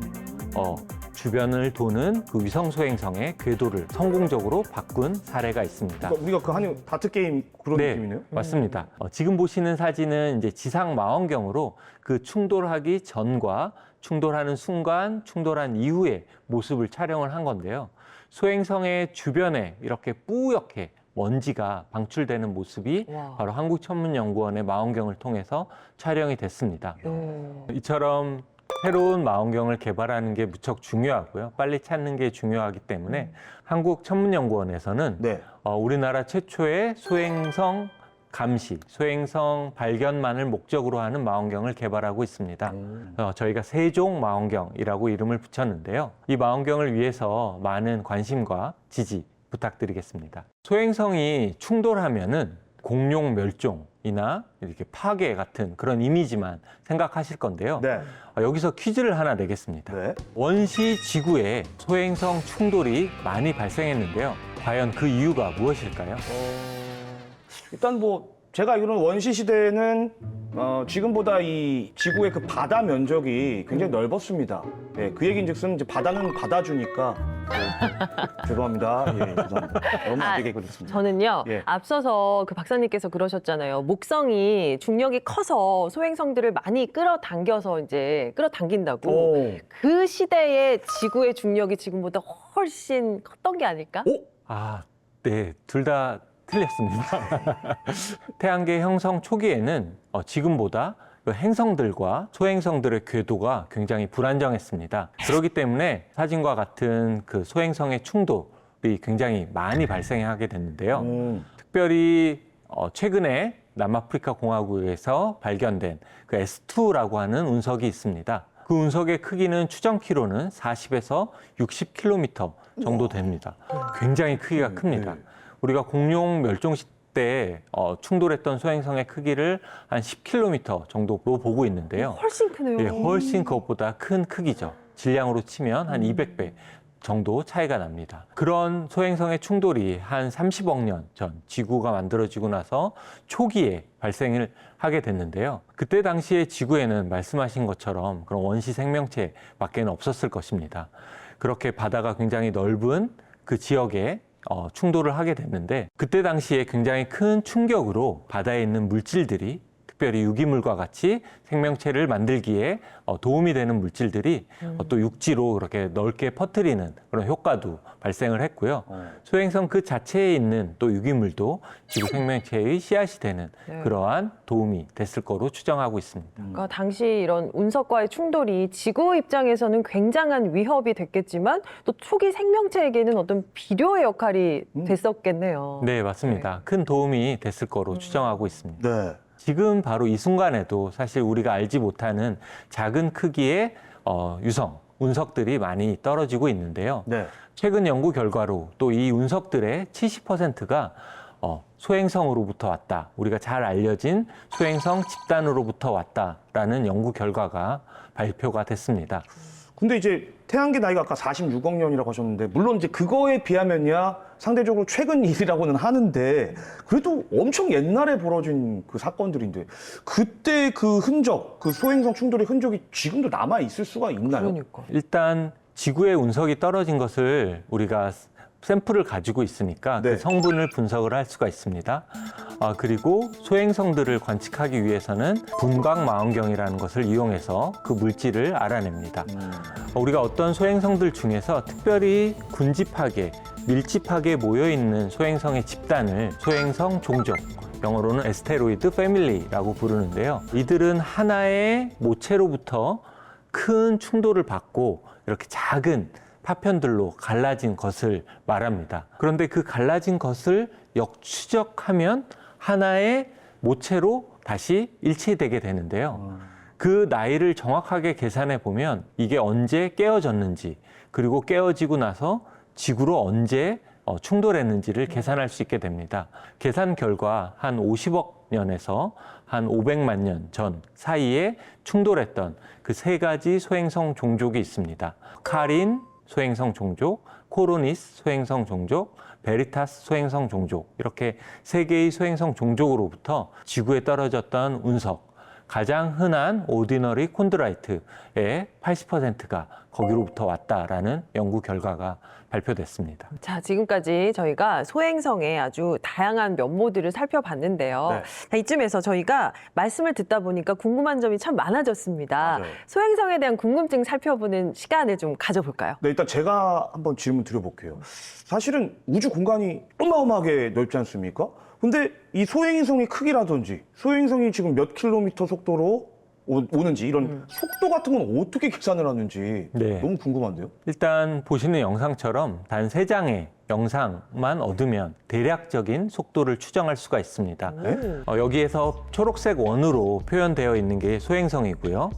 주변을 도는 그 위성 소행성의 궤도를 성공적으로 바꾼 사례가 있습니다. 그러니까 우리가 그 하는 다트 게임 그런 네, 느낌이네요. 맞습니다. 지금 보시는 사진은 이제 지상 망원경으로 그 충돌하기 전과 충돌하는 순간, 충돌한 이후의 모습을 촬영을 한 건데요. 소행성의 주변에 이렇게 뿌옇게 먼지가 방출되는 모습이 와. 바로 한국천문연구원의 망원경을 통해서 촬영이 됐습니다. 이처럼 새로운 망원경을 개발하는 게 무척 중요하고요. 빨리 찾는 게 중요하기 때문에 한국천문연구원에서는 네. 우리나라 최초의 소행성 감시, 소행성 발견만을 목적으로 하는 망원경을 개발하고 있습니다. 저희가 세종 망원경이라고 이름을 붙였는데요. 이 망원경을 위해서 많은 관심과 지지 부탁드리겠습니다. 소행성이 충돌하면은 공룡 멸종이나 이렇게 파괴 같은 그런 이미지만 생각하실 건데요. 네. 여기서 퀴즈를 하나 내겠습니다. 네. 원시 지구에 소행성 충돌이 많이 발생했는데요. 과연 그 이유가 무엇일까요? 일단 뭐 제가 알기로는 원시 시대에는 지금보다 이 지구의 그 바다 면적이 굉장히 넓었습니다. 예, 그 얘기인즉슨 이제 바다는 받아주니까 죄송합니다. 예, 죄송합니다. 너무 안 되게 그랬습니다. 저는요, 예. 앞서서 그 박사님께서 그러셨잖아요. 목성이 중력이 커서 소행성들을 많이 끌어당겨서 이제 끌어당긴다고. 오. 그 시대의 지구의 중력이 지금보다 훨씬 컸던 게 아닐까? 네, 둘 다 틀렸습니다. 태양계 형성 초기에는 지금보다 그 행성들과 소행성들의 궤도가 굉장히 불안정했습니다. 그렇기 때문에 사진과 같은 그 소행성의 충돌이 굉장히 많이 발생하게 됐는데요. 특별히 최근에 남아프리카 공화국에서 발견된 그 S2라고 하는 운석이 있습니다. 그 운석의 크기는 추정키로는 40에서 60km 정도 됩니다. 굉장히 크기가 큽니다. 우리가 공룡 멸종 시대에 충돌했던 소행성의 크기를 한 10km 정도로 보고 있는데요. 훨씬 크네요. 예, 훨씬 그것보다 큰 크기죠. 질량으로 치면 한 200배 정도 차이가 납니다. 그런 소행성의 충돌이 한 30억 년 전 지구가 만들어지고 나서 초기에 발생을 하게 됐는데요. 그때 당시에 지구에는 말씀하신 것처럼 그런 원시 생명체밖에는 없었을 것입니다. 그렇게 바다가 굉장히 넓은 그 지역에 충돌을 하게 됐는데 그때 당시에 굉장히 큰 충격으로 바다에 있는 물질들이 특별히 유기물과 같이 생명체를 만들기에 도움이 되는 물질들이 또 육지로 그렇게 넓게 퍼뜨리는 그런 효과도 발생을 했고요. 소행성 그 자체에 있는 또 유기물도 지구 생명체의 씨앗이 되는 네. 그러한 도움이 됐을 거로 추정하고 있습니다. 그러니까 당시 이런 운석과의 충돌이 지구 입장에서는 굉장한 위협이 됐겠지만 또 초기 생명체에게는 어떤 비료의 역할이 됐었겠네요. 네, 맞습니다. 큰 도움이 됐을 거로 추정하고 있습니다. 네. 지금 바로 이 순간에도 사실 우리가 알지 못하는 작은 크기의 유성, 운석들이 많이 떨어지고 있는데요. 네. 최근 연구 결과로 또 이 운석들의 70%가 소행성으로부터 왔다. 우리가 잘 알려진 소행성 집단으로부터 왔다라는 연구 결과가 발표가 됐습니다. 근데 이제 태양계 나이가 아까 46억 년이라고 하셨는데 물론 이제 그거에 비하면야 상대적으로 최근 일이라고는 하는데 그래도 엄청 옛날에 벌어진 그 사건들인데 그때 그 흔적, 그 소행성 충돌의 흔적이 지금도 남아 있을 수가 있나요? 그러니까. 일단 지구의 운석이 떨어진 것을 우리가 샘플을 가지고 있으니까 네. 그 성분을 분석을 할 수가 있습니다. 그리고 소행성들을 관측하기 위해서는 분광망원경이라는 것을 이용해서 그 물질을 알아냅니다. 우리가 어떤 소행성들 중에서 특별히 군집하게, 밀집하게 모여있는 소행성의 집단을 소행성 종족, 영어로는 에스테로이드 패밀리라고 부르는데요. 이들은 하나의 모체로부터 큰 충돌을 받고 이렇게 작은 파편들로 갈라진 것을 말합니다. 그런데 그 갈라진 것을 역추적하면 하나의 모체로 다시 일치되게 되는데요. 그 나이를 정확하게 계산해 보면 이게 언제 깨어졌는지 그리고 깨어지고 나서 지구로 언제 충돌했는지를 계산할 수 있게 됩니다. 계산 결과 한 50억 년에서 한 500만 년 전 사이에 충돌했던 그 세 가지 소행성 종족이 있습니다. 카린 소행성 종족, 코로니스 소행성 종족, 베리타스 소행성 종족 이렇게 세 개의 소행성 종족으로부터 지구에 떨어졌던 운석 가장 흔한 오디너리 콘드라이트의 80%가 거기로부터 왔다라는 연구 결과가 발표됐습니다. 자, 지금까지 저희가 소행성의 아주 다양한 면모들을 살펴봤는데요. 네. 자, 이쯤에서 저희가 말씀을 듣다 보니까 궁금한 점이 참 많아졌습니다. 맞아요. 소행성에 대한 궁금증 살펴보는 시간을 좀 가져볼까요? 네, 일단 제가 한번 질문 드려볼게요. 사실은 우주 공간이 어마어마하게 넓지 않습니까? 근데 이 소행성의 크기라든지 소행성이 지금 몇 킬로미터 속도로 오는지 이런 속도 같은 건 어떻게 계산을 하는지 네. 너무 궁금한데요. 일단 보시는 영상처럼 단 3장의 영상만 얻으면 대략적인 속도를 추정할 수가 있습니다. 여기에서 초록색 원으로 표현되어 있는 게 소행성이고요.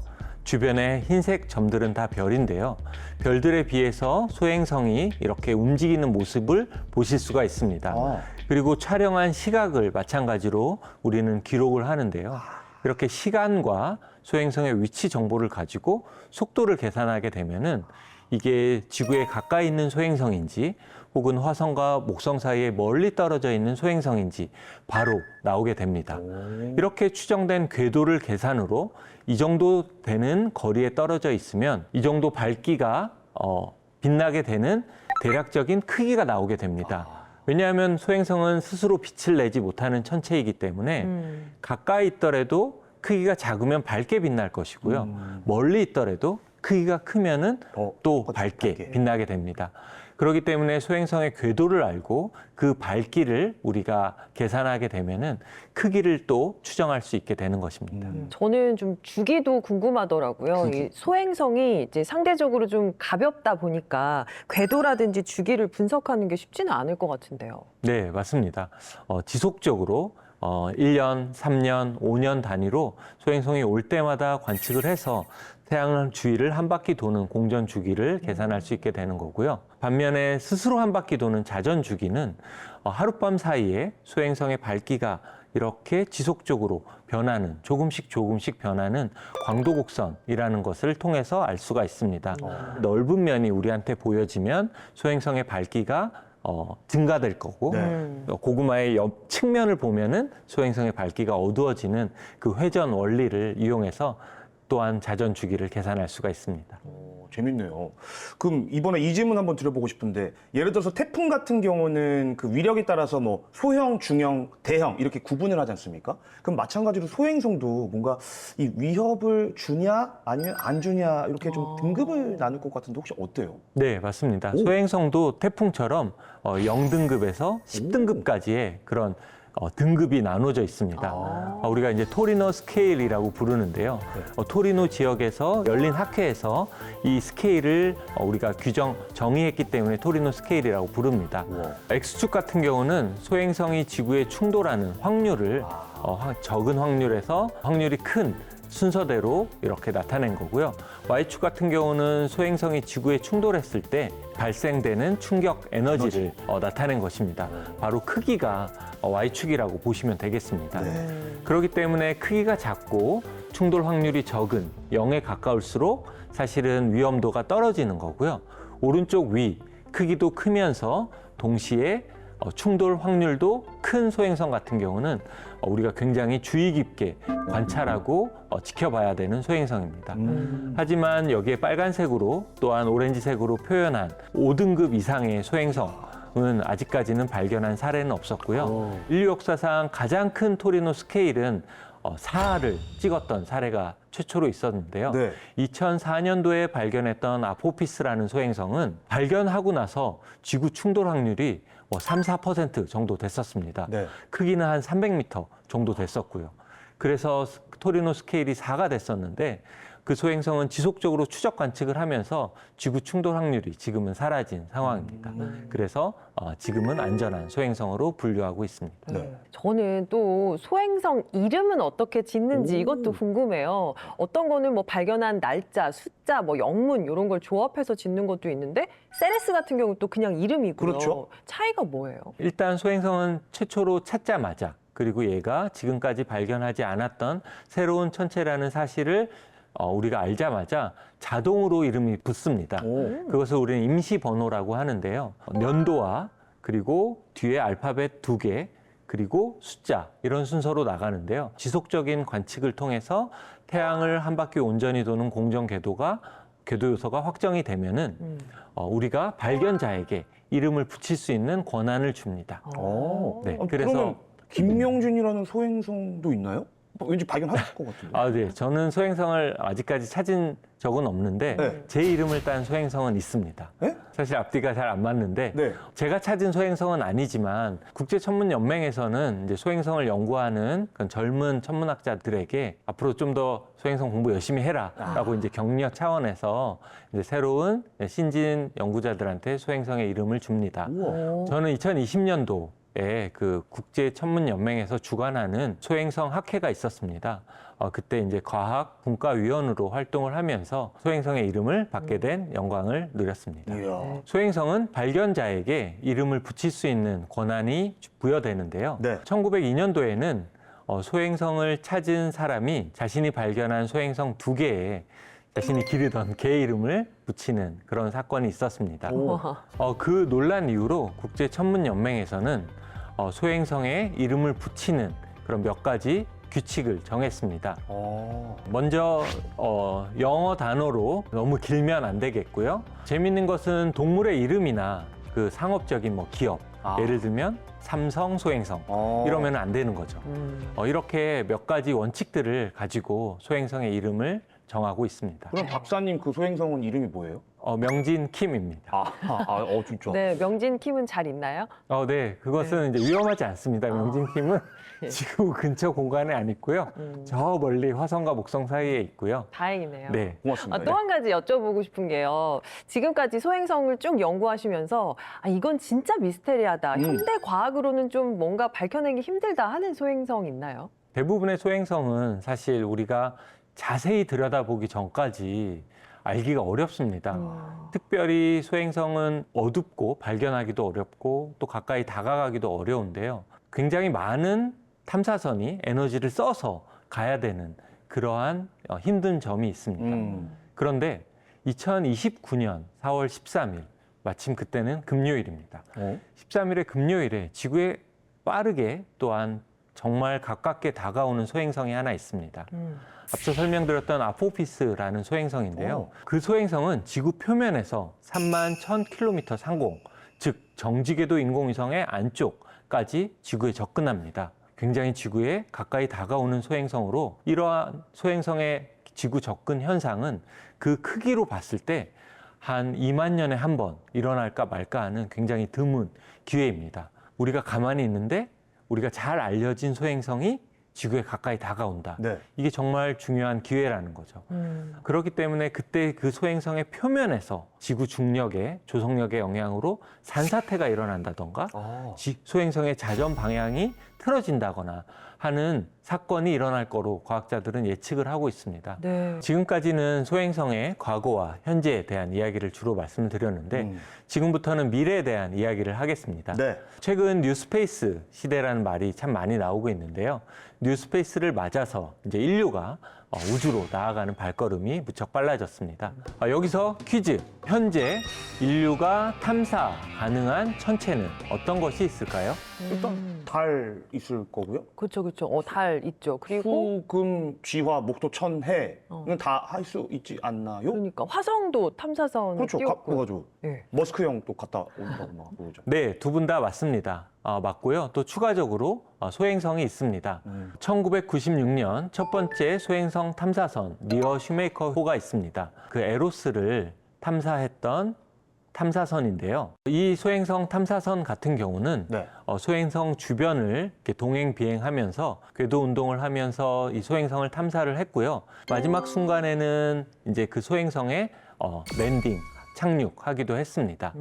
주변에 흰색 점들은 다 별인데요. 별들에 비해서 소행성이 이렇게 움직이는 모습을 보실 수가 있습니다. 그리고 촬영한 시각을 마찬가지로 우리는 기록을 하는데요. 이렇게 시간과 소행성의 위치 정보를 가지고 속도를 계산하게 되면은 이게 지구에 가까이 있는 소행성인지 혹은 화성과 목성 사이에 멀리 떨어져 있는 소행성인지 바로 나오게 됩니다. 이렇게 추정된 궤도를 계산으로 이 정도 되는 거리에 떨어져 있으면 이 정도 밝기가 빛나게 되는 대략적인 크기가 나오게 됩니다. 왜냐하면 소행성은 스스로 빛을 내지 못하는 천체이기 때문에 가까이 있더라도 크기가 작으면 밝게 빛날 것이고요. 멀리 있더라도 크기가 크면은 또 밝게 빛나게 됩니다. 그렇기 때문에 소행성의 궤도를 알고 그 밝기를 우리가 계산하게 되면은 크기를 또 추정할 수 있게 되는 것입니다. 저는 좀 주기도 궁금하더라고요. 이 소행성이 이제 상대적으로 좀 가볍다 보니까 궤도라든지 주기를 분석하는 게 쉽지는 않을 것 같은데요. 네, 맞습니다. 지속적으로 1년, 3년, 5년 단위로 소행성이 올 때마다 관측을 해서 태양 주위를 한 바퀴 도는 공전 주기를 계산할 수 있게 되는 거고요. 반면에 스스로 한 바퀴 도는 자전 주기는 하룻밤 사이에 소행성의 밝기가 이렇게 지속적으로 변하는, 조금씩 변하는 광도 곡선이라는 것을 통해서 알 수가 있습니다. 넓은 면이 우리한테 보여지면 소행성의 밝기가 증가될 거고, 고구마의 옆 측면을 보면은 소행성의 밝기가 어두워지는 그 회전 원리를 이용해서 또한 자전 주기를 계산할 수가 있습니다. 재밌네요. 그럼 이번에 이 질문 한번 드려보고 싶은데, 예를 들어서 태풍 같은 경우는 그 위력에 따라서 뭐 소형, 중형, 대형 이렇게 구분을 하지 않습니까? 그럼 마찬가지로 소행성도 뭔가 이 위협을 주냐 아니면 안 주냐 이렇게 좀 등급을 나눌 것 같은데 혹시 어때요? 네, 맞습니다. 소행성도 태풍처럼 0등급에서 10등급까지의 그런 등급이 나눠져 있습니다. 우리가 이제 토리노 스케일이라고 부르는데요. 토리노 지역에서 열린 학회에서 이 스케일을 우리가 정의했기 때문에 토리노 스케일이라고 부릅니다. X축 같은 경우는 소행성이 지구에 충돌하는 확률을 적은 확률에서 확률이 큰 순서대로 이렇게 나타낸 거고요. Y축 같은 경우는 소행성이 지구에 충돌했을 때 발생되는 충격 에너지를 나타낸 것입니다. 바로 크기가 Y축이라고 보시면 되겠습니다. 그렇기 때문에 크기가 작고 충돌 확률이 적은 0에 가까울수록 사실은 위험도가 떨어지는 거고요. 오른쪽 위, 크기도 크면서 동시에 충돌 확률도 큰 소행성 같은 경우는 우리가 굉장히 주의 깊게 관찰하고 지켜봐야 되는 소행성입니다. 하지만 여기에 빨간색으로 또한 오렌지색으로 표현한 5등급 이상의 소행성은 아직까지는 발견한 사례는 없었고요. 인류 역사상 가장 큰 토리노 스케일은 4를 찍었던 사례가 최초로 있었는데요. 2004년도에 발견했던 아포피스라는 소행성은 발견하고 나서 지구 충돌 확률이 3, 4% 정도 됐었습니다. 크기는 한 300m 정도 됐었고요. 그래서 토리노 스케일이 4가 됐었는데 그 소행성은 지속적으로 추적 관측을 하면서 지구 충돌 확률이 지금은 사라진 상황입니다. 그래서 지금은 안전한 소행성으로 분류하고 있습니다. 저는 또 소행성 이름은 어떻게 짓는지 이것도 궁금해요. 어떤 거는 뭐 발견한 날짜, 숫자, 뭐 영문 이런 걸 조합해서 짓는 것도 있는데 세레스 같은 경우는 또 그냥 이름이고요. 그렇죠. 차이가 뭐예요? 일단 소행성은 최초로 찾자마자 그리고 얘가 지금까지 발견하지 않았던 새로운 천체라는 사실을 우리가 알자마자 자동으로 이름이 붙습니다. 그것을 우리는 임시 번호라고 하는데요. 년도와 그리고 뒤에 알파벳 2개 그리고 숫자 이런 순서로 나가는데요. 지속적인 관측을 통해서 태양을 한 바퀴 온전히 도는 공전 궤도 요소가 확정이 되면은 우리가 발견자에게 이름을 붙일 수 있는 권한을 줍니다. 네, 그래서 그러면 김명준이라는 소행성도 있나요? 왠지 발견하실 것 같은데. 네. 저는 소행성을 아직까지 찾은 적은 없는데 제 이름을 딴 소행성은 있습니다. 사실 앞뒤가 잘 안 맞는데 제가 찾은 소행성은 아니지만 국제천문연맹에서는 이제 소행성을 연구하는 그런 젊은 천문학자들에게 앞으로 좀 더 소행성 공부 열심히 해라라고 이제 격려 차원에서 이제 새로운 신진 연구자들한테 소행성의 이름을 줍니다. 저는 2020년도 그 국제천문연맹에서 주관하는 소행성 학회가 있었습니다. 그때 이제 과학분과위원으로 활동을 하면서 소행성의 이름을 받게 된 영광을 누렸습니다. 소행성은 발견자에게 이름을 붙일 수 있는 권한이 부여되는데요. 1902년도에는 소행성을 찾은 사람이 자신이 발견한 소행성 2개에 자신이 기르던 개 이름을 붙이는 그런 사건이 있었습니다. 그 논란 이후로 국제천문연맹에서는 소행성에 이름을 붙이는 그런 몇 가지 규칙을 정했습니다. 먼저 영어 단어로 너무 길면 안 되겠고요. 재밌는 것은 동물의 이름이나 그 상업적인 뭐 기업, 예를 들면 삼성 소행성 이러면 안 되는 거죠. 이렇게 몇 가지 원칙들을 가지고 소행성의 이름을 정하고 있습니다. 그럼 박사님 그 소행성은 이름이 뭐예요? 명진 킴입니다. 진짜. 네, 명진 킴은 잘 있나요? 네, 그것은 이제 위험하지 않습니다. 명진 킴은 지구 근처 공간에 안 있고요. 저 멀리 화성과 목성 사이에 있고요. 다행이네요. 네. 고맙습니다. 또 한 가지 여쭤보고 싶은 게요. 지금까지 소행성을 쭉 연구하시면서 이건 진짜 미스테리하다. 현대 과학으로는 좀 뭔가 밝혀내기 힘들다 하는 소행성 있나요? 대부분의 소행성은 사실 우리가 자세히 들여다보기 전까지 알기가 어렵습니다. 특별히 소행성은 어둡고 발견하기도 어렵고 또 가까이 다가가기도 어려운데요. 굉장히 많은 탐사선이 에너지를 써서 가야 되는 그러한 힘든 점이 있습니다. 그런데 2029년 4월 13일, 마침 그때는 금요일입니다. 13일의 금요일에 지구에 빠르게 또한 정말 가깝게 다가오는 소행성이 하나 있습니다. 앞서 설명드렸던 아포피스라는 소행성인데요. 그 소행성은 지구 표면에서 31,000km 상공, 즉 정지궤도 인공위성의 안쪽까지 지구에 접근합니다. 굉장히 지구에 가까이 다가오는 소행성으로 이러한 소행성의 지구 접근 현상은 그 크기로 봤을 때 한 2만 년에 한 번 일어날까 말까 하는 굉장히 드문 기회입니다. 우리가 가만히 있는데 우리가 잘 알려진 소행성이 지구에 가까이 다가온다. 네. 이게 정말 중요한 기회라는 거죠. 그렇기 때문에 그때 그 소행성의 표면에서 지구 중력의 조성력의 영향으로 산사태가 일어난다던가 소행성의 자전 방향이 틀어진다거나 하는 사건이 일어날 거로 과학자들은 예측을 하고 있습니다. 네. 지금까지는 소행성의 과거와 현재에 대한 이야기를 주로 말씀을 드렸는데 지금부터는 미래에 대한 이야기를 하겠습니다. 네. 최근 뉴스페이스 시대라는 말이 참 많이 나오고 있는데요. 뉴스페이스를 맞아서 이제 인류가 우주로 나아가는 발걸음이 무척 빨라졌습니다. 여기서 퀴즈. 현재 인류가 탐사 가능한 천체는 어떤 것이 있을까요? 일단 달 있을 거고요. 그렇죠, 그렇죠. 달 있죠. 그리고 수, 금, 쥐화, 목토, 천, 해는 다 할 수 있지 않나요? 그러니까 화성도 탐사선 그렇죠. 띄웠고. 그거죠. 네. 머스크 형 또 갔다 온다고 막 그러죠. 네, 두 분 다 맞습니다. 맞고요. 또 추가적으로 소행성이 있습니다. 1996년 첫 번째 소행성 탐사선 리어 슈메이커호가 있습니다. 그 에로스를 탐사했던 탐사선인데요. 이 소행성 탐사선 같은 경우는 네. 소행성 주변을 이렇게 동행 비행하면서 궤도 운동을 하면서 이 소행성을 탐사를 했고요. 마지막 순간에는 이제 그 소행성에 랜딩 착륙하기도 했습니다.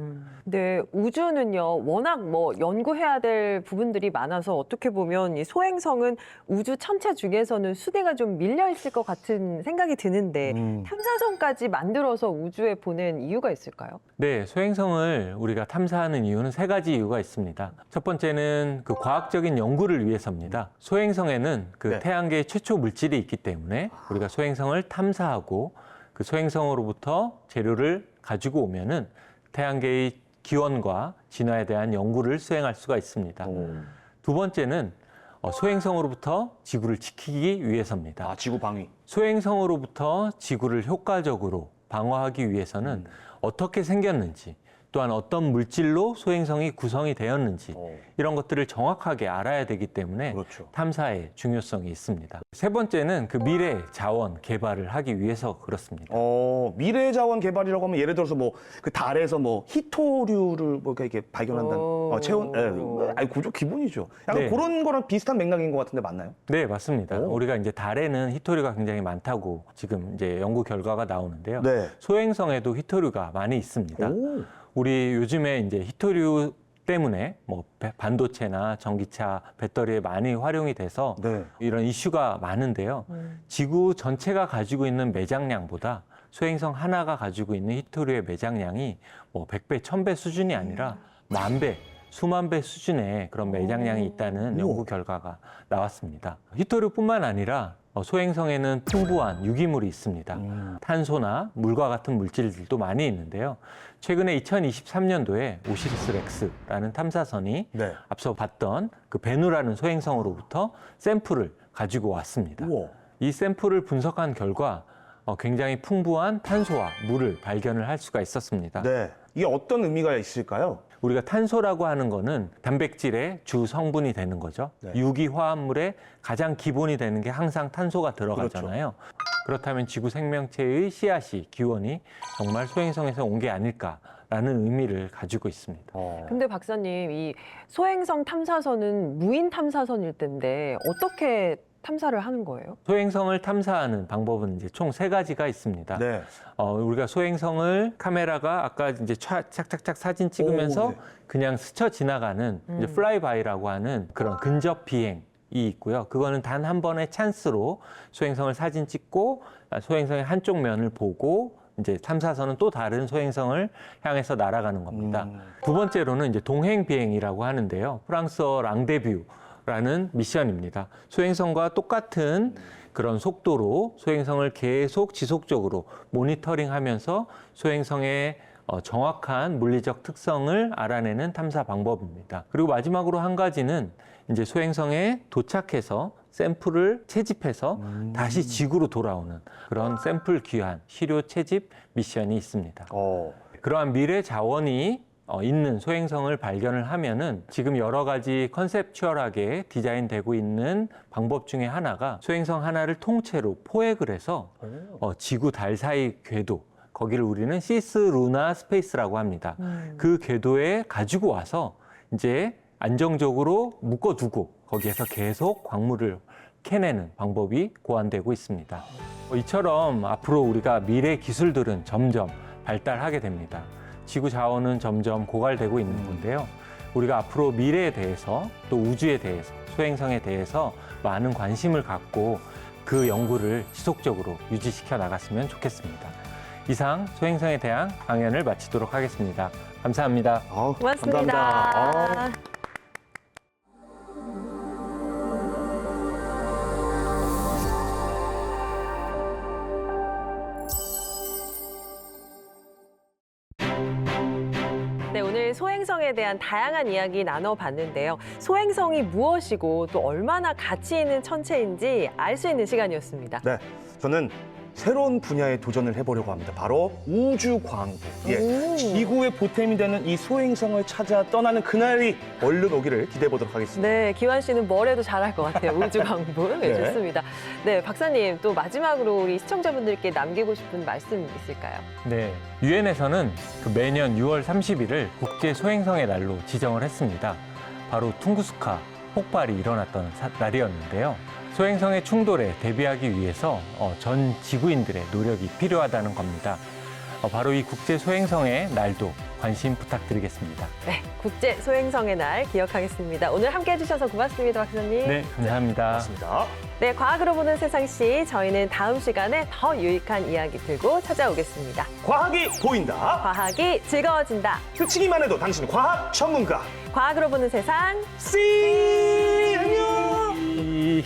네, 우주는요, 워낙 연구해야 될 부분들이 많아서 어떻게 보면 이 소행성은 우주 천체 중에서는 수대가 좀 밀려 있을 것 같은 생각이 드는데 탐사선까지 만들어서 우주에 보낸 이유가 있을까요? 네, 소행성을 우리가 탐사하는 이유는 세 가지 이유가 있습니다. 첫 번째는 그 과학적인 연구를 위해서입니다. 소행성에는 그 네. 태양계의 최초 물질이 있기 때문에 우리가 소행성을 탐사하고 그 소행성으로부터 재료를 가지고 오면은 태양계의 기원과 진화에 대한 연구를 수행할 수가 있습니다. 두 번째는 소행성으로부터 지구를 지키기 위해서입니다. 지구 방위. 소행성으로부터 지구를 효과적으로 방어하기 위해서는 어떻게 생겼는지, 또한 어떤 물질로 소행성이 구성이 되었는지 이런 것들을 정확하게 알아야 되기 때문에 그렇죠. 탐사의 중요성이 있습니다. 세 번째는 그 미래 자원 개발을 하기 위해서 그렇습니다. 미래 자원 개발이라고 하면 예를 들어서 그 달에서 히토류를 이렇게 발견한다는 체온, 구조 기본이죠. 약간 네. 그런 거랑 비슷한 맥락인 것 같은데 맞나요? 네, 맞습니다. 우리가 이제 달에는 히토류가 굉장히 많다고 지금 이제 연구 결과가 나오는데요. 네. 소행성에도 히토류가 많이 있습니다. 오. 우리 요즘에 이제 히토류 때문에 반도체나 전기차, 배터리에 많이 활용이 돼서 네. 이런 이슈가 많은데요. 지구 전체가 가지고 있는 매장량보다 소행성 하나가 가지고 있는 히토류의 매장량이 100배, 1000배 수준이 아니라 10,000배, 수만 배 수준의 그런 매장량이 있다는 연구 결과가 나왔습니다. 히토류뿐만 아니라 소행성에는 풍부한 유기물이 있습니다. 탄소나 물과 같은 물질들도 많이 있는데요. 최근에 2023년도에 오시리스 렉스라는 탐사선이 네. 앞서 봤던 그 베누라는 소행성으로부터 샘플을 가지고 왔습니다. 우와. 이 샘플을 분석한 결과 굉장히 풍부한 탄소와 물을 발견을 할 수가 있었습니다. 네. 이게 어떤 의미가 있을까요? 우리가 탄소라고 하는 거는 단백질의 주 성분이 되는 거죠. 네. 유기화합물의 가장 기본이 되는 게 항상 탄소가 들어가잖아요. 그렇다면 지구 생명체의 씨앗이, 기원이 정말 소행성에서 온 게 아닐까라는 의미를 가지고 있습니다. 근데 박사님, 이 소행성 탐사선은 무인 탐사선일 텐데 어떻게 탐사를 하는 거예요? 소행성을 탐사하는 방법은 이제 총 3가지가 있습니다. 네. 우리가 소행성을 카메라가 아까 이제 착착착 사진 찍으면서 오, 네. 그냥 스쳐 지나가는 이제 플라이바이라고 하는 그런 근접 비행이 있고요. 그거는 단 한 번의 찬스로 소행성을 사진 찍고 소행성의 한쪽 면을 보고 이제 탐사선은 또 다른 소행성을 향해서 날아가는 겁니다. 두 번째로는 이제 동행 비행이라고 하는데요. 프랑스어 랑데뷰라는 미션입니다. 소행성과 똑같은 그런 속도로 소행성을 계속 지속적으로 모니터링하면서 소행성의 정확한 물리적 특성을 알아내는 탐사 방법입니다. 그리고 마지막으로 한 가지는 이제 소행성에 도착해서 샘플을 채집해서 다시 지구로 돌아오는 그런 샘플 귀환, 시료 채집 미션이 있습니다. 그러한 미래 자원이 있는 소행성을 발견을 하면은 지금 여러 가지 컨셉추얼하게 디자인되고 있는 방법 중에 하나가 소행성 하나를 통째로 포획을 해서 지구 달 사이 궤도, 거기를 우리는 시스 루나 스페이스라고 합니다. 그 궤도에 가지고 와서 이제 안정적으로 묶어두고 거기에서 계속 광물을 캐내는 방법이 고안되고 있습니다. 이처럼 앞으로 우리가 미래 기술들은 점점 발달하게 됩니다. 지구 자원은 점점 고갈되고 있는 건데요. 우리가 앞으로 미래에 대해서 또 우주에 대해서 소행성에 대해서 많은 관심을 갖고 그 연구를 지속적으로 유지시켜 나갔으면 좋겠습니다. 이상 소행성에 대한 강연을 마치도록 하겠습니다. 감사합니다. 고맙습니다. 감사합니다. 네, 오늘 소행성에 대한 다양한 이야기 나눠봤는데요. 소행성이 무엇이고 또 얼마나 가치 있는 천체인지 알 수 있는 시간이었습니다. 네, 저는 새로운 분야에 도전을 해보려고 합니다. 바로 우주광부. 예, 지구의 보탬이 되는 이 소행성을 찾아 떠나는 그날이 얼른 오기를 기대해보도록 하겠습니다. 네, 기환 씨는 뭘 해도 잘할 것 같아요. 우주광부. 네, 네. 좋습니다. 네, 박사님 또 마지막으로 우리 시청자분들께 남기고 싶은 말씀 있을까요? 네, 유엔에서는 매년 6월 30일을 국제 소행성의 날로 지정을 했습니다. 바로 퉁구스카 폭발이 일어났던 날이었는데요. 소행성의 충돌에 대비하기 위해서 전 지구인들의 노력이 필요하다는 겁니다. 바로 이 국제 소행성의 날도 관심 부탁드리겠습니다. 네, 국제 소행성의 날 기억하겠습니다. 오늘 함께 해주셔서 고맙습니다, 박사님. 네, 감사합니다. 고맙습니다. 네, 과학으로 보는 세상시 저희는 다음 시간에 더 유익한 이야기 들고 찾아오겠습니다. 과학이 보인다. 과학이 즐거워진다. 스치기만 해도 당신 과학 전문가. 과학으로 보는 세상. 씨 안녕. 이...